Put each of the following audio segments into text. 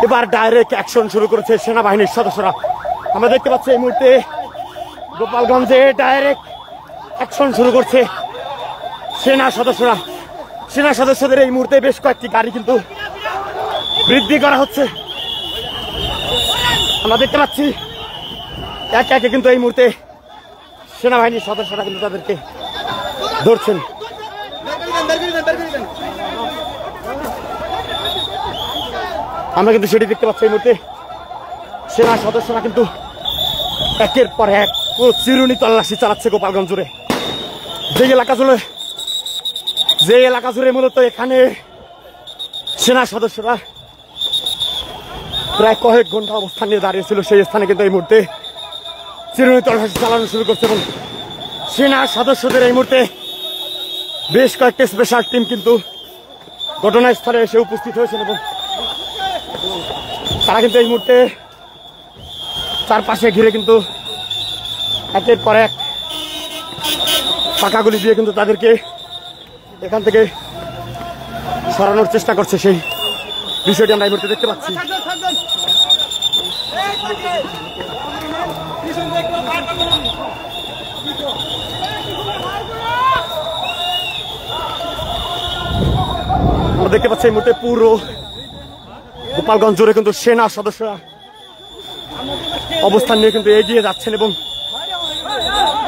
এবার direct action শুরু করেছে সেনাবাহিনীর সদস্যরা। আমরা দেখতে পাচ্ছি এই মুহূর্তে গোপালগঞ্জে ডাইরেক্ট অ্যাকশন শুরু করছে সেনা সদস্যরা। সেনা সদস্যদের এই মুহূর্তে বেশ কয়েকটি গাড়ি কিন্তু বৃদ্ধি করা হচ্ছে। আমরা দেখতে পাচ্ছি একে একে কিন্তু এই মুহূর্তে সেনাবাহিনীর সদস্যরা কিন্তু তাদেরকে ধরছেন। আমরা কিন্তু সেটি দেখতে পাচ্ছি এই মুহূর্তে সেনা সদস্যরা কিন্তু একের পর এক চিরুনি তল্লাশি চালাচ্ছে গোপালগঞ্জ জুড়ে। যে এলাকা জুড়ে মূলত এখানে সেনা সদস্যরা প্রায় কয়েক ঘন্টা অবস্থান নিয়ে দাঁড়িয়েছিল, সেই স্থানে কিন্তু এই মুহূর্তে চিরুনি তল্লাশি চালানো শুরু করছে এবং সেনা সদস্যদের এই মুহূর্তে বেশ কয়েকটি স্পেশাল টিম কিন্তু ঘটনাস্থলে এসে উপস্থিত হয়েছেন এবং তারা কিন্তু এই মুহূর্তে চারপাশে ঘিরে কিন্তু একের পর এক পাকাগুলি দিয়ে কিন্তু তাদেরকে এখান থেকে সরানোর চেষ্টা করছে। সেই বিষয়টি আমরা এই মুহূর্তে দেখতে পাচ্ছি। আমরা দেখতে পাচ্ছি এই মুহূর্তে পুরো গোপালগঞ্জ জুড়ে কিন্তু সেনা সদস্যরা অবস্থান নিয়ে কিন্তু এগিয়ে যাচ্ছেন এবং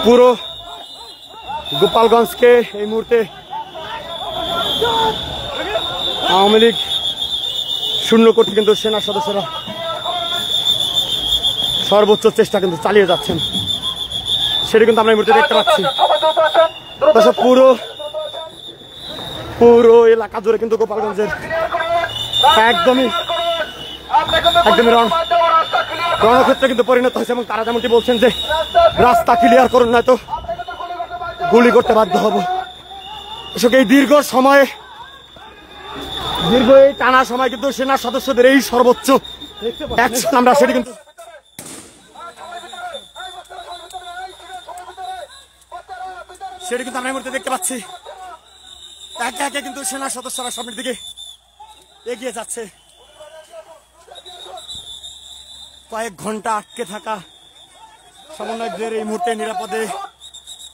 পুরো গোপালগঞ্জকে এই মুহূর্তে আওয়ামী লীগ শূন্য করতে কিন্তু সেনা সদস্যরা সর্বোচ্চ চেষ্টা কিন্তু চালিয়ে যাচ্ছেন, সেটা কিন্তু আমরা এই মুহূর্তে দেখতে পাচ্ছি। পুরো এলাকা জুড়ে কিন্তু গোপালগঞ্জের একদমই রণক্ষেত্রে কিন্তু পরিণত হয়েছে এবং তারা যেমনটি বলছেন যে রাস্তা ক্লিয়ার করুন, নয়তো গুলি করতে বাধ্য হব। এই দীর্ঘ এই টানা সময় কিন্তু সেনা সদস্যদের এই সর্বোচ্চ অ্যাকশন আমরা সেটি কিন্তু আমরা এই মুহূর্তে দেখতে পাচ্ছি। একে একে কিন্তু সেনা সদস্যরা সামনের দিকে এগিয়ে যাচ্ছে। কয়েক ঘন্টা আটকে থাকা সমন্বয়কদের এই মুহূর্তে নিরাপদে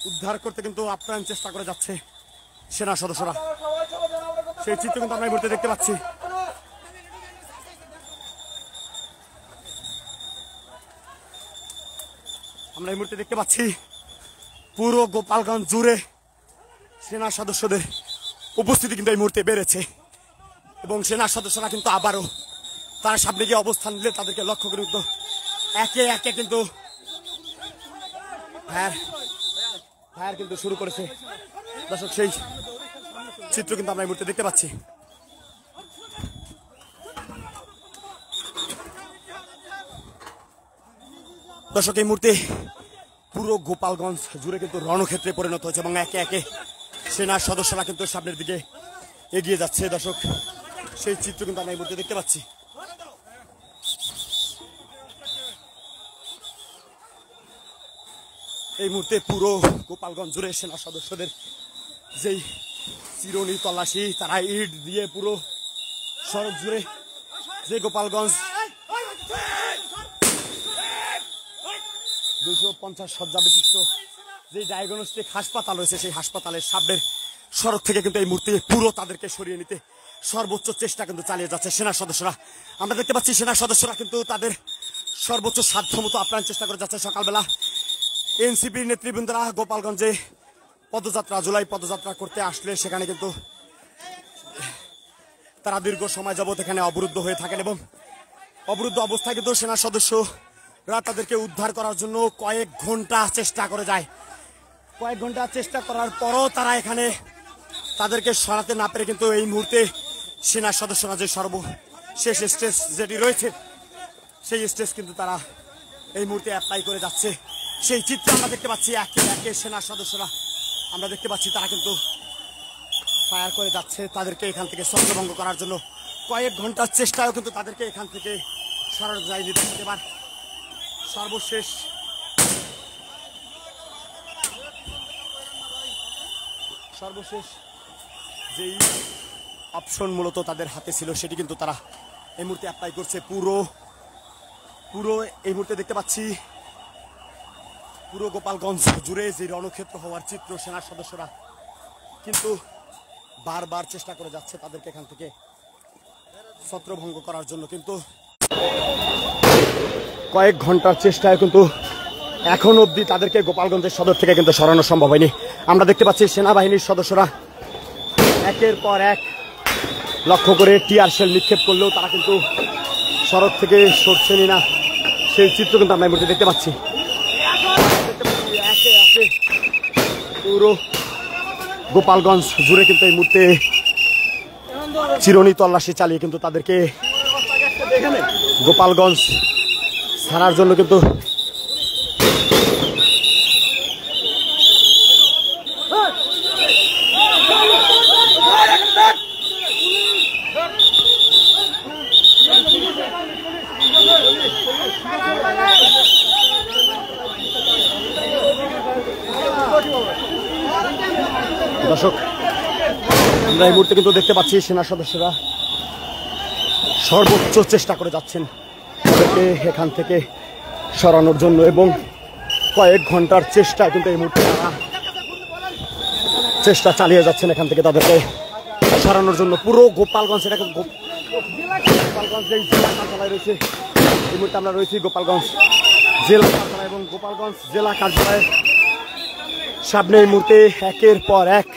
উদ্ধার করতে কিন্তু আপ্রাণ চেষ্টা করে যাচ্ছে সেনা সদস্যরা। সেই চিত্র কিন্তু আমরা এই মুহূর্তে দেখতে পাচ্ছি। আমরা এই মুহূর্তে দেখতে পাচ্ছি পুরো গোপালগঞ্জ জুড়ে সেনা সদস্যদের উপস্থিতি কিন্তু এই মুহূর্তে বেড়েছে এবং সেনা সদস্যরা কিন্তু আবারও তারা সামনে গিয়ে অবস্থান নিলে তাদেরকে লক্ষ্য করে একে একে কিন্তু ফায়ার কিন্তু শুরু করেছে। দর্শক, সেই চিত্র কিন্তু আমরা এই মুহূর্তে দেখতে পাচ্ছি। দর্শক, এই মুহূর্তে পুরো গোপালগঞ্জ জুড়ে কিন্তু রণক্ষেত্রে পরিণত হয়েছে এবং একে একে সেনা সদস্যরা কিন্তু সামনের দিকে এগিয়ে যাচ্ছে। দর্শক, সেই চিত্র কিন্তু আমরা এই মুহূর্তে দেখতে পাচ্ছি। এই মুহূর্তে পুরো গোপালগঞ্জ জুড়ে সেনা সদস্যদের যেই চিরুনি তল্লাশি, তারা ইট দিয়ে পুরো সড়ক জুড়ে যে গোপালগঞ্জ 250 শয্যা বিশিষ্ট যে ডায়াগনস্টিক হাসপাতাল রয়েছে, সেই হাসপাতালের সামনের সড়ক থেকে কিন্তু এই মুহূর্তে পুরো তাদেরকে সরিয়ে নিতে সর্বোচ্চ চেষ্টা কিন্তু চালিয়ে যাচ্ছে সেনা সদস্যরা। আমরা দেখতে পাচ্ছি সেনা সদস্যরা কিন্তু তাদের সর্বোচ্চ সাধ্যমতো আপ্রাণ চেষ্টা করে যাচ্ছে। সকালবেলা এনসিপির নেতৃবৃন্দরা গোপালগঞ্জে জুলাই পদযাত্রা করতে আসলে সেখানে কিন্তু তারা দীর্ঘ সময় যাবত এখানে অবরুদ্ধ হয়ে থাকেন এবং অবরুদ্ধ অবস্থায় কিন্তু সেনা সদস্যরা তাদেরকে উদ্ধার করার জন্য কয়েক ঘন্টা চেষ্টা করে যায়। কয়েক ঘন্টা চেষ্টা করার পরও তারা এখানে তাদেরকে সরাতে না পেরে কিন্তু এই মুহূর্তে সেনা সদস্যরা যে সর্বশেষ স্টেজ যেটি রয়েছে, সেই স্টেজ কিন্তু তারা এই মুহূর্তে অ্যাপ্লাই করে যাচ্ছে। সেই চিত্র আমরা দেখতে পাচ্ছি। একে একে সেনা সদস্যরা আমরা দেখতে পাচ্ছি তারা কিন্তু ফায়ার করে যাচ্ছে তাদেরকে এখান থেকে ছত্রভঙ্গ করার জন্য। কয়েক ঘন্টার চেষ্টায়ও কিন্তু তাদেরকে এখান থেকে সরানো যায়নি। এবার সর্বশেষ যেই অপশন মূলত তাদের হাতে ছিল, সেটি কিন্তু তারা এই মুহূর্তে অ্যাপ্লাই করছে। পুরো এই মুহূর্তে দেখতে পাচ্ছি পুরো গোপালগঞ্জ জুড়ে যে রণক্ষেত্র হওয়ার চিত্র, সেনার সদস্যরা কিন্তু বারবার চেষ্টা করে যাচ্ছে তাদেরকে এখান থেকে ছত্রভঙ্গ করার জন্য, কিন্তু কয়েক ঘন্টার চেষ্টায় কিন্তু এখন অবধি তাদেরকে গোপালগঞ্জের সদর থেকে কিন্তু সরানো সম্ভব হয়নি। আমরা দেখতে পাচ্ছি সেনাবাহিনীর সদস্যরা একের পর এক লক্ষ্য করে টিয়ার শেল নিক্ষেপ করলেও তারা কিন্তু সড়ক থেকে সরছেনই না, সেই চিত্র কিন্তু আমরা এই মুহূর্তে দেখতে পাচ্ছি। একে একে পুরো গোপালগঞ্জ জুড়ে কিন্তু এই মুহূর্তে চিরুনি তল্লাশি চালিয়ে কিন্তু তাদেরকে গোপালগঞ্জ ছাড়ার জন্য কিন্তু দর্শক, আমরা এই মুহূর্তে কিন্তু দেখতে পাচ্ছি সেনা সদস্যরা সর্বোচ্চ চেষ্টা করে যাচ্ছেন তাদেরকে এখান থেকে সরানোর জন্য, এবং কয়েক ঘন্টার চেষ্টায় কিন্তু এই মুহূর্তে তারা চেষ্টা চালিয়ে যাচ্ছেন এখান থেকে তাদেরকে সরানোর জন্য। পুরো গোপালগঞ্জ, এটা গোপালগঞ্জ যেই জেলা কার্যালয় রয়েছে, এই মুহূর্তে আমরা রয়েছি গোপালগঞ্জ জেলা কার্যালয়, এবং গোপালগঞ্জ জেলা কার্যালয়ের সামনে এই মুহূর্তে একের পর এক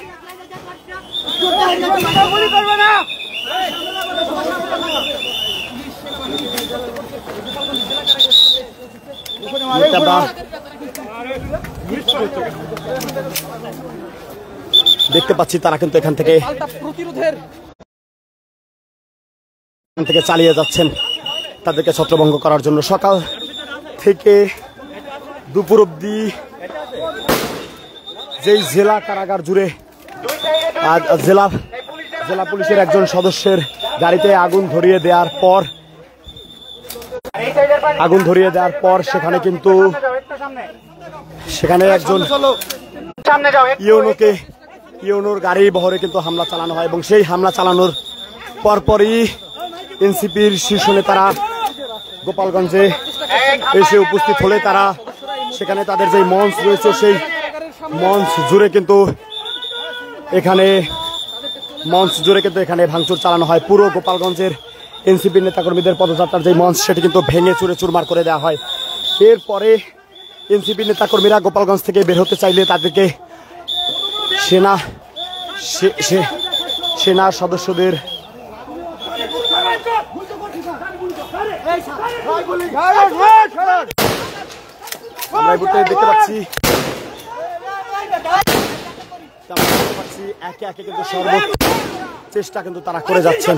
দেখতে পাচ্ছি তারা কিন্তু এখান থেকে চালিয়ে যাচ্ছেন তাদেরকে ছত্রভঙ্গ করার জন্য। সকাল থেকে দুপুর অবধি যেই জেলা কারাগার জুড়ে জেলা পুলিশের একজন সদস্যের গাড়িতে আগুন ধরিয়ে দেওয়ার পর সেখানে একজন ইউনোর গাড়ি বহরে কিন্তু হামলা চালানো হয়, এবং সেই হামলা চালানোর পরপরই এনসিপির শীর্ষ নেতারা গোপালগঞ্জে এসে উপস্থিত হলে তারা সেখানে তাদের যে মঞ্চ রয়েছে সেই মঞ্চ জুড়ে কিন্তু এখানে ভাঙচুর চালানো হয়। পুরো গোপালগঞ্জের এনসিপির নেতাকর্মীদের পদযাত্রার যে মঞ্চ, সেটি কিন্তু ভেঙে চুরমার করে দেওয়া হয়। এরপরে এনসিপির নেতাকর্মীরা গোপালগঞ্জ থেকে বের হতে চাইলে তাদেরকে সেনা সদস্যদের দেখতে পাচ্ছি একে একে কিন্তু সর্বোচ্চ চেষ্টা কিন্তু তারা করে যাচ্ছেন।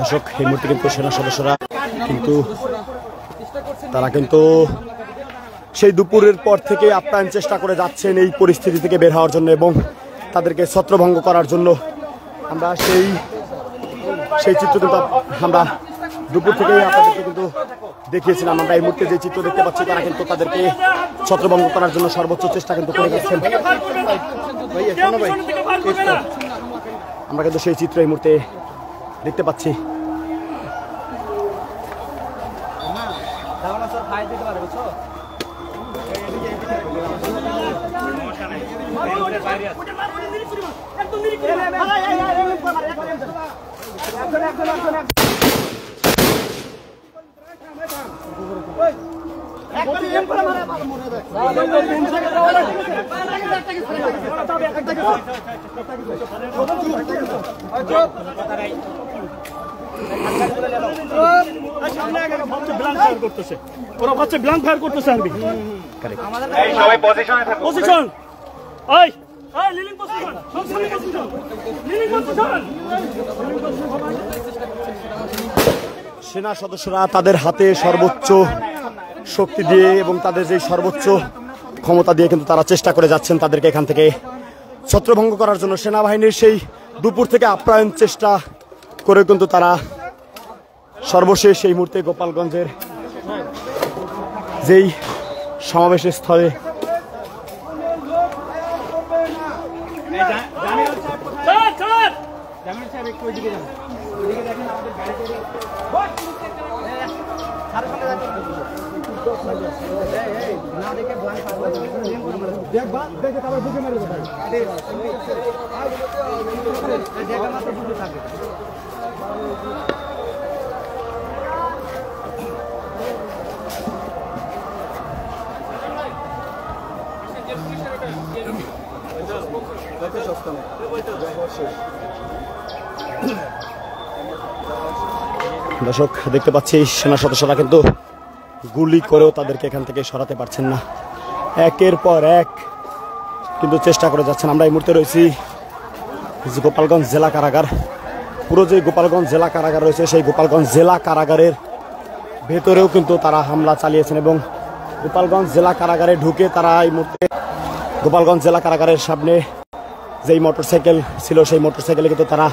দর্শক, এই মুহূর্তে কিন্তু সেনা সদস্যরা তারা কিন্তু সেই দুপুরের পর থেকে আপ্যায়ন চেষ্টা করে যাচ্ছেন এই পরিস্থিতি থেকে বের হওয়ার জন্য এবং তাদেরকে ছত্রভঙ্গ করার জন্য। আমরা সেই চিত্র কিন্তু আমরা দুপুর থেকেই আপনাদেরকে কিন্তু দেখিয়েছিলাম। আমরা এই মুহূর্তে যে চিত্র দেখতে পাচ্ছি, তারা কিন্তু তাদেরকে ছত্রভঙ্গ করার জন্য সর্বোচ্চ চেষ্টা কিন্তু করে যাচ্ছেন। আমরা কিন্তু সেই চিত্র এই মুহূর্তে দেখতে পাচ্ছি। সেনা সদস্যরা তাদের হাতে সর্বোচ্চ শক্তি দিয়ে এবং তাদের যে সর্বোচ্চ ক্ষমতা দিয়ে কিন্তু তারা চেষ্টা করে যাচ্ছেন তাদেরকে এখান থেকে ছত্রভঙ্গ করার জন্য সেনাবাহিনীর সেই দুপুর থেকে আপ্যায়ন চেষ্টা করে কিন্তু তারা সর্বশেষ এই মুহূর্তে গোপালগঞ্জের যেই সমাবেশের স্থলে দর্শক দেখতে পাচ্ছি সেনা সদস্যরা কিন্তু গুলি করেও তাদেরকে এখান থেকে সরাতে পারছেন না, একের পর এক কিন্তু চেষ্টা করে যাচ্ছেন। আমরা এই মুহূর্তে রয়েছি গোপালগঞ্জ জেলা কারাগার। পুরো যে গোপালগঞ্জ জেলা কারাগার রয়েছে সেই গোপালগঞ্জ জেলা কারাগারের ভেতরেও কিন্তু তারা হামলা চালিয়েছেন এবং গোপালগঞ্জ জেলা কারাগারে ঢুকে তারা এই মুহূর্তে গোপালগঞ্জ জেলা কারাগারের সামনে যেই মোটরসাইকেল ছিল সেই মোটরসাইকেলে কিন্তু তারা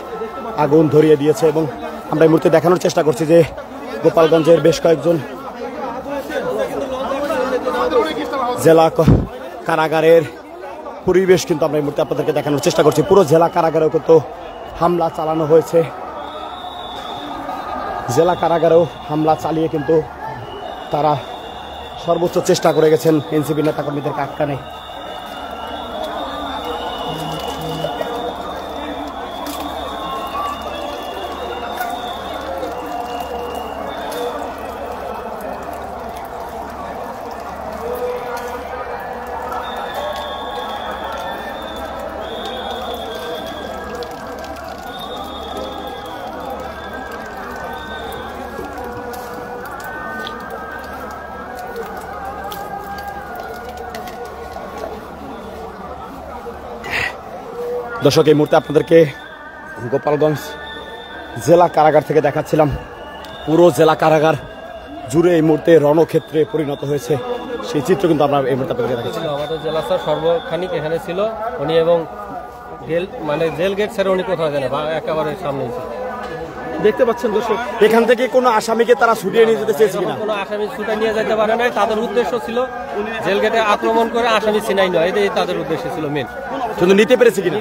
আগুন ধরিয়ে দিয়েছে এবং আমরা এই মুহূর্তে দেখানোর চেষ্টা করছি যে গোপালগঞ্জের বেশ কয়েকজন জেলা কারাগারের পরিবেশ কিন্তু আমরা এই মুহূর্তে আপনাদেরকে দেখানোর চেষ্টা করছি। পুরো জেলা কারাগারেও কিন্তু হামলা চালানো হয়েছে, জেলা কারাগারেও হামলা চালিয়ে কিন্তু তারা সর্বোচ্চ চেষ্টা করে গেছেন এনসিপি নেতাকর্মীদেরকে আটকানে। দর্শক এই মুহূর্তে আপনাদেরকে গোপালগঞ্জ জেলা কারাগার থেকে দেখাচ্ছিলাম। পুরো জেলা কারাগার জুড়ে এই মুহূর্তে রণক্ষেত্রে পরিণত হয়েছে, সেই চিত্র কিন্তু আমরা এই মুহূর্তে আপনাদেরকে দেখাচ্ছি। আমাদের জেলা স্যার সর্বখানিক এখানে ছিল উনি, এবং জেল গেট ছেড়ে উনি কোথাও জানে একেবারে সামনে দেখতে পাচ্ছেন। দর্শক এখান থেকে কোনো আসামিকে তারা ছুটিয়ে নিয়ে যেতে চেয়েছিল না, কোনো আসামি ছুটে নিয়ে যেতে পারে নাই। তাদের উদ্দেশ্য ছিল জেল গেটে আক্রমণ করে আসামি ছিনাই নয়, এটাই তাদের উদ্দেশ্য ছিল মেন। কিন্তু নিতে পেরেছে কিনা?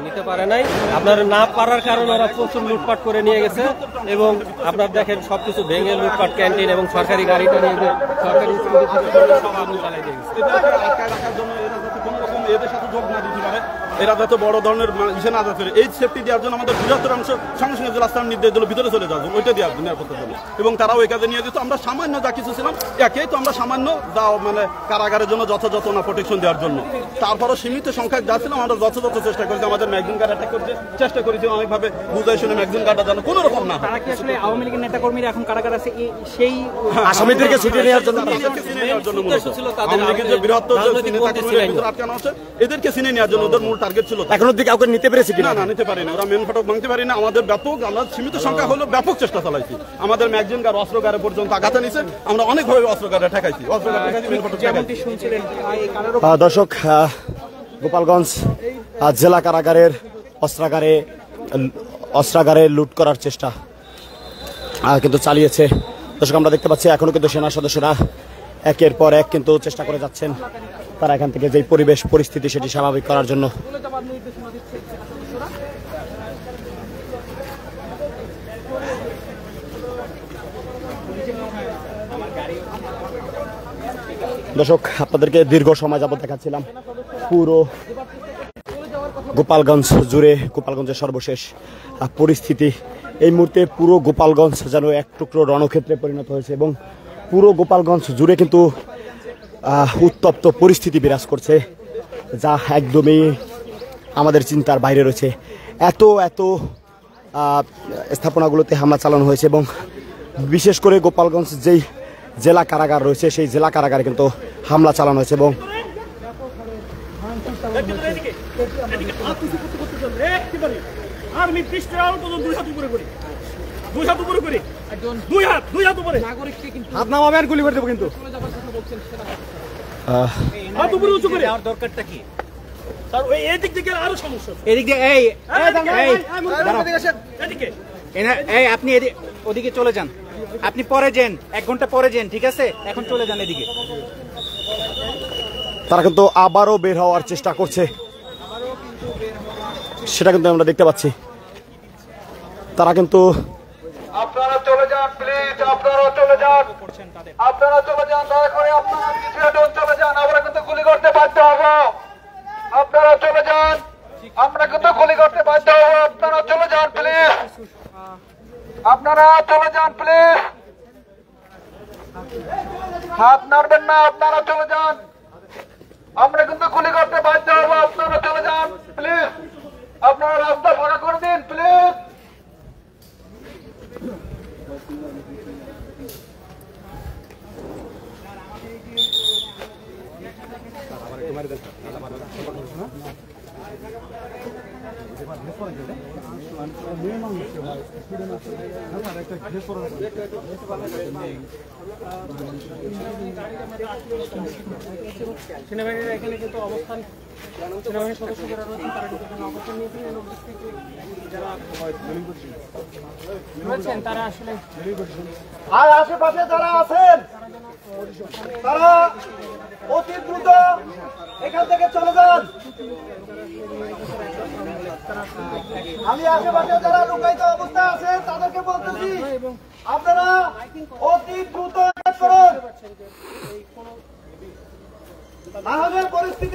নিতে পারে নাই। আপনার না পারার কারণে ওরা প্রচুর লুটপাট করে নিয়ে গেছে এবং আপনার দেখেন সবকিছু ভেঙে লুটপাট, ক্যান্টিন এবং সরকারি গাড়িটা নিয়ে সরকারি সব আগুন চালাই দিয়ে গেছে। এদের সাথে যোগ না দিতে পারে, এরা যাতে বড় ধরনের ইসে না যাতে এই সেফটি দেওয়ার জন্য আমাদের বৃহত্তর অংশ সঙ্গে সঙ্গে জেলা স্থান নির্দেশ দিল ভিতরে চলে যাওয়ার জন্য, ওইটা দেওয়ার নিরাপত্তার জন্য, এবং তারাও ওই কাজে নিয়ে যেত। আমরা সামান্য যা কিছু ছিলাম একেই তো আমরা সামান্য যা মানে কারাগারের জন্য যথাযথ না প্রোটেকশন দেওয়ার জন্য, তারপরও সীমিত সংখ্যক যা ছিলাম আমরা যথাযথ চেষ্টা করেছি। আমাদের ম্যাগজিন গার্ড অ্যাটাক করতে চেষ্টা করেছি অনেকভাবে, বুঝাই শুনে ম্যাগজিন গার্ডটা যেন কোনো রকম না। তারা কি আসলে আওয়ামী লীগের নেতাকর্মীরা এখন কারাগার আছে সেই আসামিদেরকে ছুটিয়ে নেওয়ার জন্য বৃহত্তর নেতাকর্মীরা আটকানো আছে, এদেরকে চিনে নেওয়ার জন্য ওদের মূল টার্গেট ছিল। এখন অব্দি কাউকে নিতে পেরেছে কিনা? না, নিতে পারিনি। ওরা মেন ফটক ভাঙতে পারি না। আমাদের ব্যাপক, আমরা সীমিত সংখ্যা হলো ব্যাপক চেষ্টা চালাইছি। আমাদের ম্যাগজিন গার্ড অস্ত্রগারে পর্যন্ত আঘাত নিছে, আমরা অনেকভাবে অস্ত্রগারে ঠেকাইছি, মেন ফটক শুনছিলেন। দর্শক গোপালগঞ্জ জেলা কারাগারের অস্ত্রাগারে লুট করার চেষ্টা কিন্তু চালিয়েছে। দর্শক আমরা দেখতে পাচ্ছি এখনো কিন্তু সেনা সদস্যরা একের পর এক কিন্তু চেষ্টা করে যাচ্ছেন তারা এখান থেকে যে পরিবেশ পরিস্থিতি সেটি স্বাভাবিক করার জন্য। দর্শক আপনাদেরকে দীর্ঘ সময় যাবত দেখাচ্ছিলাম পুরো গোপালগঞ্জ জুড়ে গোপালগঞ্জের সর্বশেষ পরিস্থিতি। এই মুহূর্তে পুরো গোপালগঞ্জ যেন এক টুকরো রণক্ষেত্রে পরিণত হয়েছে এবং পুরো গোপালগঞ্জ জুড়ে কিন্তু উত্তপ্ত পরিস্থিতি বিরাজ করছে, যা একদমই আমাদের চিন্তার বাইরে রয়েছে। এত স্থাপনাগুলোতে হামলা চালানো হয়েছে এবং বিশেষ করে গোপালগঞ্জ যেই জেলা কারাগার রয়েছে সেই জেলা কারাগারে কিন্তু হামলা চালানো হয়েছে এবং হাত নামাবে আর গুলি করে দেবো। কিন্তু দরকারটা কি? স্যার ওই এদিক থেকে আরো সমস্যা এদিক দিয়ে এই আপনি ওদিকে চলে যান, আপনি পরে যান, 1 ঘন্টা পরে যান, ঠিক আছে? এখন চলে যান এদিকে। তারা কিন্তু আবারও বের হওয়ার চেষ্টা করছে, সেটা কিন্তু আমরা দেখতে পাচ্ছি। তারা কিন্তু আপনারা চলে যান প্লিজ, আপনারা চলে যান, আপনারা চলে যান, দয়া করে আপনারা পিছিয়ে চলে যান, আমরা কিন্তু গুলি করতে বাধ্য হব। আপনারা চলে যান, আমরা কিন্তু গুলি করতে বাধ্য হব। আপনারা চলে যান প্লিজ, আপনারা চলে যান প্লিজ, হাত নাড়বেন না, আপনারা চলে যান, আমরা কিন্তু গুলি করতে বাধ্য হব। আপনারা চলে যান প্লিজ, আপনারা রাস্তা ফাঁকা করে দিন প্লিজ। সেনাবাহিনীর এখানে কিন্তু অবস্থান, সেনাবাহিনীর সদস্য যারা রয়েছেন তারা কিন্তু এখানে অবস্থান নিয়েছেন এবং যারা রয়েছেন তারা আসলে আর আশেপাশে যারা আছেন তারা অতি দ্রুত এখান থেকে চলে যান। আমি আশেপাশে যারা লুকায়িত অবস্থায় আছেন তাদেরকে বলতেছি আপনারা অতি দ্রুত করুন।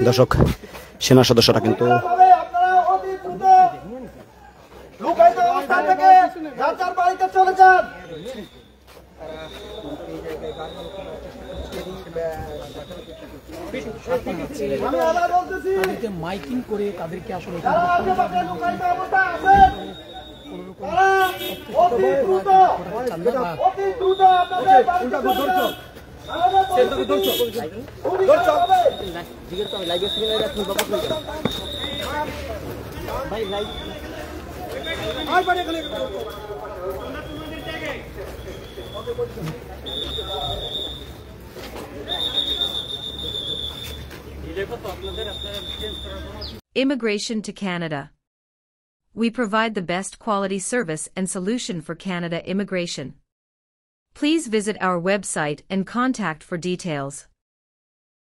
দর্শক, সেনা সদস্যরা কিন্তু আপনারা অতি দ্রুত লুকায়িত অবস্থান থেকে যার বাড়িতে চলে যান। আমি আবার বলতেছি মাইকিং করে তাদেরকে আসলে যারা আশেপাশে লুকায়িত অবস্থায় আছেন তারা অতি দ্রুত আপনাদের বাড়িতে চলে যান। Immigration to Canada. We provide the best quality service and solution for Canada immigration. Please visit our website and contact for details.